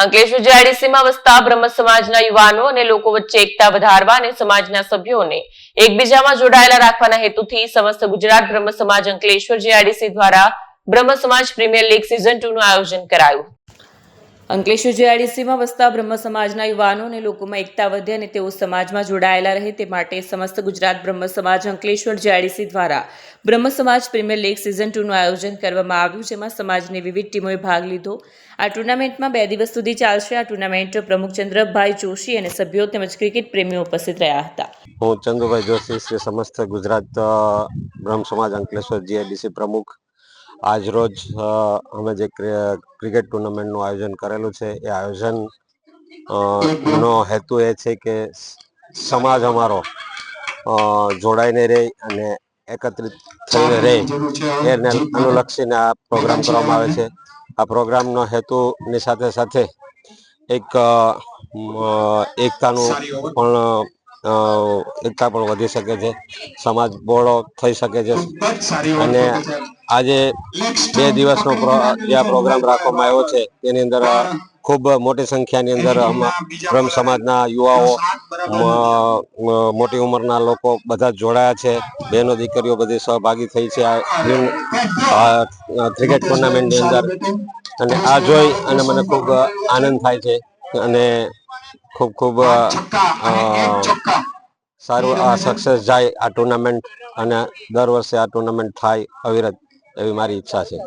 અંકલેશ્વર જીઆઈડીસીમાં વસતા બ્રહ્મ સમાજના યુવાનો અને લોકો વચ્ચે એકતા વધારવા અને સમાજના સભ્યોને એકબીજામાં જોડાયેલા રાખવાના હેતુથી સમસ્ત ગુજરાત બ્રહ્મ સમાજ અંકલેશ્વર જીઆઈડીસી દ્વારા બ્રહ્મ સમાજ પ્રીમિયર લીગ સિઝન 2 નું આયોજન કરાયું. અંકલેશ્વર જીઆઈડીસીમાં વસતા બ્રહ્મ સમાજના યુવાનો અને લોકોમાં એકતા વધે અને તેઓ સમાજમાં જોડાયેલા રહે તે માટે સમસ્ત ગુજરાત બ્રહ્મ સમાજ અંકલેશ્વર જીઆઈડીસી દ્વારા બ્રહ્મ સમાજ પ્રીમિયર લીગ સિઝન 2 નું આયોજન કરવામાં આવ્યું, જેમાં સમાજની વિવિધ ટીમોએ ભાગ લીધો. આ ટુર્નામેન્ટમાં 2 દિવસ સુધી ચાલશે. આ ટુર્નામેન્ટ પ્રમુખ ચંદ્રભાઈ જોશી અને સભ્યો તેમજ ક્રિકેટ પ્રેમીઓ ઉપસ્થિત રહ્યા હતા. હું ચંદ્રભાઈ જોશી શ્રી સમસ્ત ગુજરાત બ્રહ્મ સમાજ અંકલેશ્વર જીઆઈડીસી પ્રમુખ. આજ રોજ અમે જે ક્રિકેટ ટુર્નામેન્ટનું આયોજન કરેલું છે એ આયોજન નો હેતુ એ છે કે સમાજ અમારો જોડાઈને રહે અને એકત્રિત થઈને રહે એને અનુલક્ષીને આ પ્રોગ્રામ કરવામાં આવે છે. આ પ્રોગ્રામનો હેતુની સાથે સાથે એક એકતા પણ વધી શકે છે, સમાજ બહોળો થઈ શકે છે. અને આજે 2 દિવસનો જે આ પ્રોગ્રામ રાખવામાં આવ્યો છે તેની અંદર ખૂબ મોટી સંખ્યાની અંદર બ્રહ્મ સમાજના યુવાઓ, મોટી ઉંમરના લોકો બધા જોડાયા છે. બહેનો દીકરીઓ બધી સહભાગી થઈ છે આ ક્રિકેટ ટુર્નામેન્ટની અંદર. અને આ જોઈ અને મને ખૂબ આનંદ થાય છે અને ખૂબ સારું આ સક્સેસ જાય આ ટુર્નામેન્ટ અને દર વર્ષે આ ટુર્નામેન્ટ થાય અવિરત એવી મારી ઈચ્છા છે.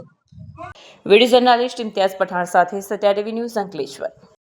વિડીયો જર્નાલિસ્ટ ઇમ્તિયાઝ પઠાણ સાથે સત્યા ટીવી ન્યૂઝ અંકલેશ્વર.